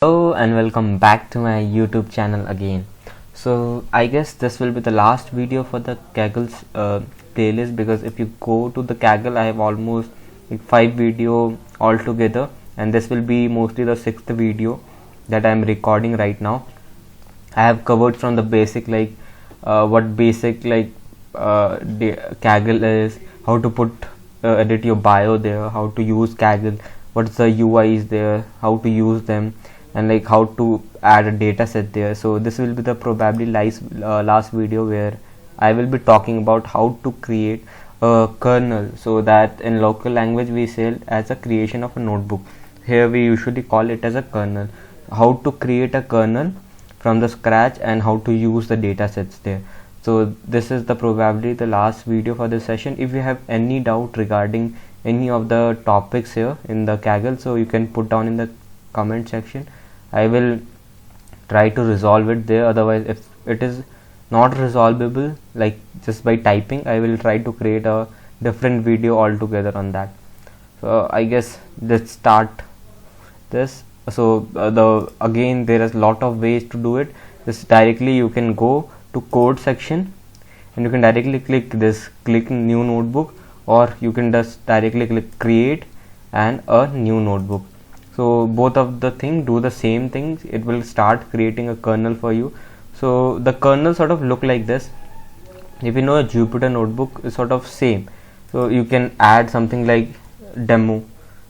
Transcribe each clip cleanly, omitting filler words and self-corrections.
Hello and welcome back to my YouTube channel again. So I guess this will be the last video for the Kaggle's playlist, because if you go to the Kaggle, I have almost like 5 video altogether, and this will be mostly the 6th video that I am recording right now. I have covered from the basic, like what basic Kaggle is, how to put edit your bio there, how to use Kaggle, what's the UI is there, how to use them, and like how to add a data set there. So this will be the probably last video where I will be talking about how to create a kernel, so that in local language we say it as a creation of a notebook. Here we usually call it as a kernel. How to create a kernel from the scratch and how to use the data sets there. So this is the probably the last video for this session. If you have any doubt regarding any of the topics here in the Kaggle, so you can put down in the comment section. I will try to resolve it there. Otherwise, if it is not resolvable like just by typing, I will try to create a different video altogether on that. So I guess let's start this. So again there is a lot of ways to do it. Just directly you can go to code section and you can directly click new notebook, or you can just directly click create and a new notebook. So both of the thing do the same things. It will start creating a kernel for you. So the kernel sort of look like this. If you know a Jupyter notebook is sort of same. So you can add something like demo.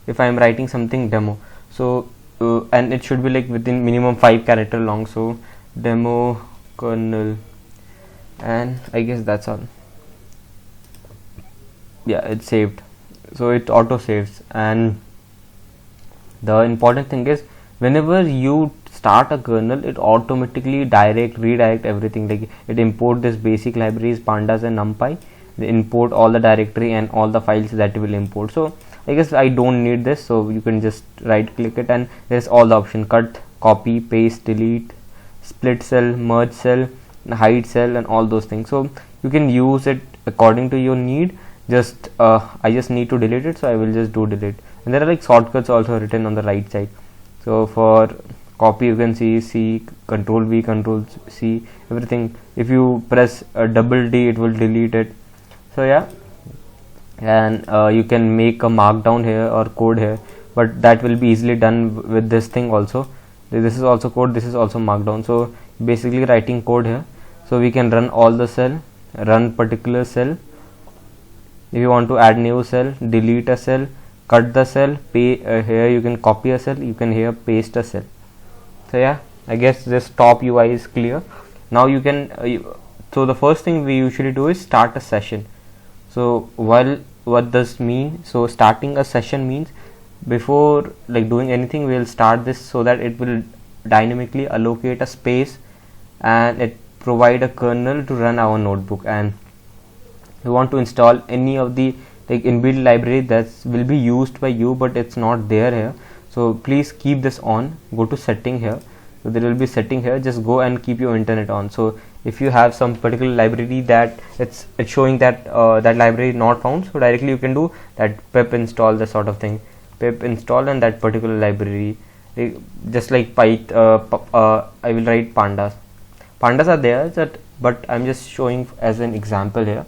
If I am writing something demo, so and it should be like within minimum 5 character long. So demo kernel, and I guess that's all. Yeah, it's saved. So it auto saves. And the important thing is, whenever you start a kernel, it automatically redirect everything. Like it import this basic libraries, pandas and numpy. They import all the directory and all the files that will import. So I guess I don't need this, so you can just right click it, and there's all the option: cut, copy, paste, delete, split cell, merge cell, hide cell, and all those things. So you can use it according to your need. I just need to delete it, so I will just do delete. And there are like shortcuts also written on the right side. So for copy, you can see C, Control V, Control C, everything. If you press double D, it will delete it. So yeah, and you can make a markdown here or code here, but that will be easily done with this thing also. This is also code, this is also markdown. So basically writing code here. So we can run all the cell, run particular cell. If you want to add new cell, delete a cell, cut the cell, here you can copy a cell, you can here paste a cell. So yeah, I guess this top UI is clear. Now you can so the first thing we usually do is start a session. So what does mean? So starting a session means before like doing anything, we will start this so that it will dynamically allocate a space and it provide a kernel to run our notebook. And you want to install any of the like inbuilt library that will be used by you, but it's not there here. So please keep this on. Go to setting here. So there will be setting here. Just go and keep your internet on. So if you have some particular library that it's showing that that library not found, so directly you can do that pip install, that sort of thing. Pip install and that particular library. Just like I will write pandas. Pandas are there, but I'm just showing as an example here.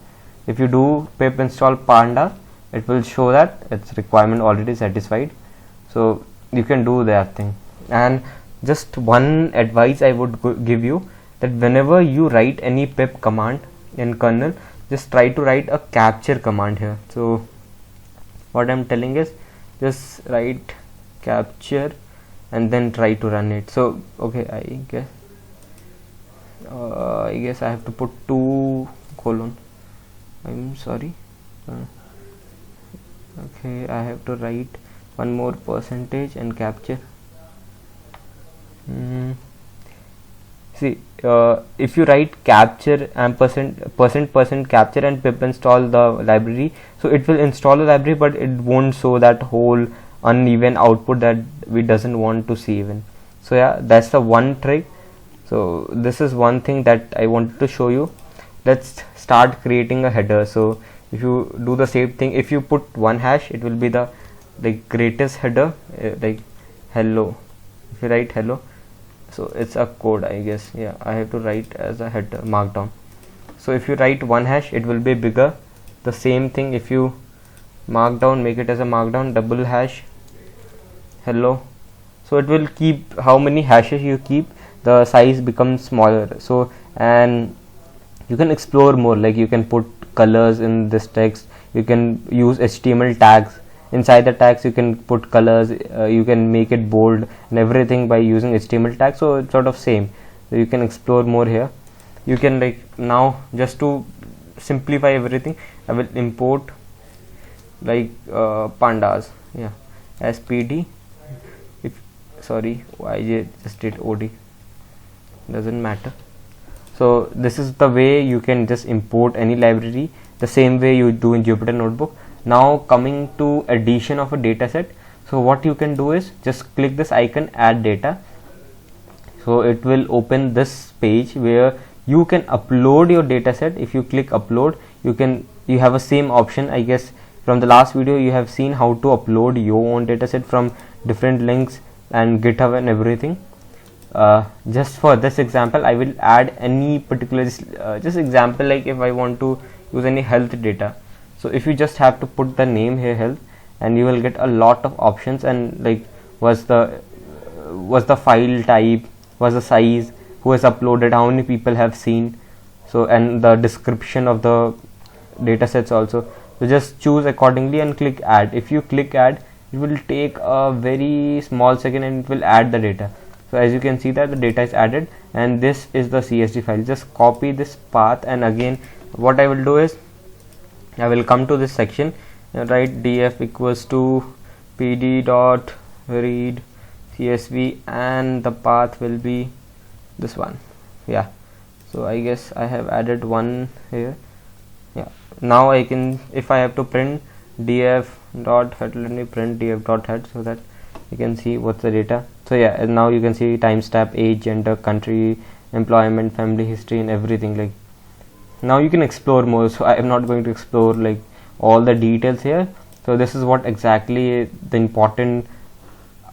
If you do pip install panda, it will show that its requirement already satisfied. So you can do that thing. And just one advice I would give you, that whenever you write any pip command in kernel, just try to write a capture command here. So what I'm telling is, just write capture and then try to run it. So okay, I guess I have to put 2 colon. I'm sorry. Okay, I have to write one more percentage and capture. See, if you write capture and percent capture and pip install the library, so it will install the library, but it won't show that whole uneven output that we doesn't want to see even. So yeah, that's the one trick. So this is one thing that I wanted to show you. Let's start creating a header. So if you do the same thing, if you put one hash, it will be the greatest header, like hello if you write hello, so it's a code, I guess. Yeah, I have to write as a header markdown. So if you write one hash, it will be bigger. The same thing if you markdown, make it as a markdown double hash hello, so it will keep how many hashes you keep, the size becomes smaller. So, and you can explore more, like you can put colors in this text, you can use HTML tags. Inside the tags you can put colors, you can make it bold and everything by using HTML tags. So it's sort of same, so you can explore more here. You can, like, now just to simplify everything, I will import like pandas, yeah, as pd. If sorry, I just did od, doesn't matter. So this is the way you can just import any library, the same way you do in Jupyter Notebook. Now coming to addition of a dataset, so what you can do is just click this icon, add data. So it will open this page where you can upload your dataset. If you click upload, you have a same option, I guess. From the last video you have seen how to upload your own dataset from different links and GitHub and everything. Just for this example, I will add any particular just example, like if I want to use any health data. So if you just have to put the name here, health, and you will get a lot of options, and like was the file type, was the size, who has uploaded, how many people have seen, so and the description of the datasets also. So just choose accordingly and click add. If you click add, it will take a very small second and it will add the data. So as you can see that the data is added, and this is the CSV file. Just copy this path, and again what I will do is I will come to this section and write df equals to pd dot read CSV, and the path will be this one. Yeah, so I guess I have added one here. Yeah, now I can, if I have to print df dot head, let me print df dot head so that you can see what's the data. So yeah, and now you can see timestamp, age, gender, country, employment, family history, and everything. Like, now you can explore more, so I am not going to explore like all the details here. So this is what exactly the important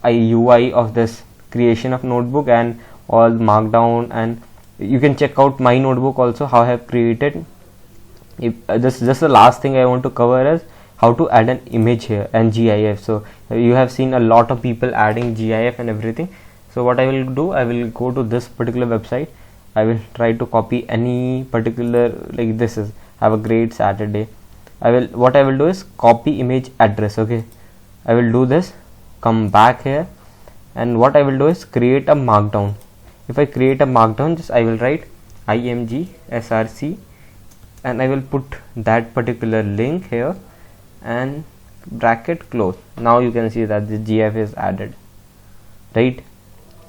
UI of this creation of notebook and all markdown. And you can check out my notebook also, how I have created. If this just the last thing I want to cover is how to add an image here and GIF. So you have seen a lot of people adding GIF and everything. So what I will do, I will go to this particular website. I will try to copy any particular, like this is have a great Saturday. What I will do is copy image address. Okay, I will do this, come back here, and what I will do is create a markdown. If I create a markdown, just I will write img src, and I will put that particular link here and bracket close. Now you can see that the GIF is added, right?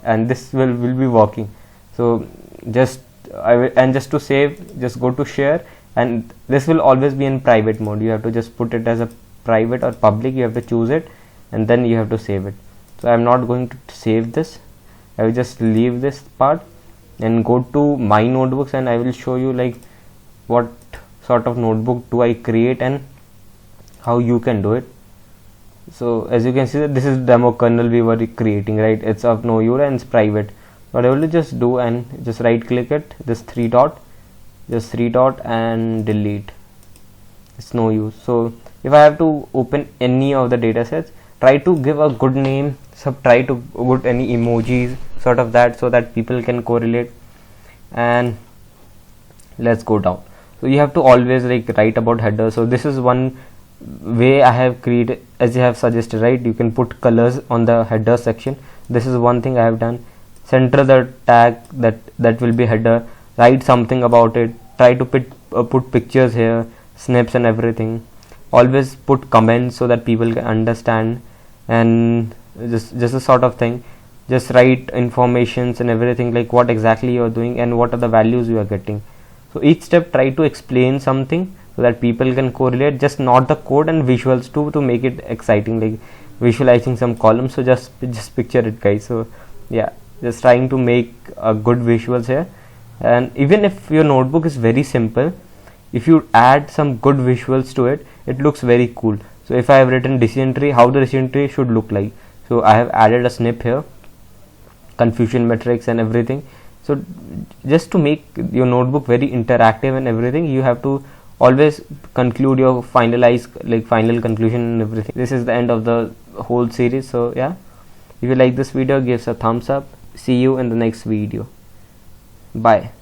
And this will be working. So just just to save, just go to share, and this will always be in private mode. You have to just put it as a private or public, you have to choose it, and then you have to save it. So I am not going to save this, I will just leave this part and go to my notebooks, and I will show you like what sort of notebook do I create and how you can do it. So as you can see that this is demo kernel we were creating, right? It's of no use and it's private. What I will just do, and just right click it, this three dot and delete. It's no use. So if I have to open any of the data sets, try to give a good name, try to put any emojis sort of that, so that people can correlate. And let's go down. So you have to always like write about header. So this is one way I have created, as you have suggested, right? You can put colors on the header section. This is one thing I have done. Center the tag that will be header, write something about it, try to put pictures here, snips and everything. Always put comments so that people can understand, and just a sort of thing. Just write informations and everything, like what exactly you are doing and what are the values you are getting. So each step try to explain something so that people can correlate, just not the code, and visuals too, to make it exciting, like visualizing some columns. So just picture it, guys. So yeah, just trying to make good visuals here. And even if your notebook is very simple, if you add some good visuals to it, it looks very cool. So if I have written decision tree, how the decision tree should look like, so I have added a snip here. confusion metrics and everything. So just to make your notebook very interactive and everything, you have to always conclude your final conclusion and everything. This is the end of the whole series. So yeah, if you like this video, give us a thumbs up. See you in the next video. Bye.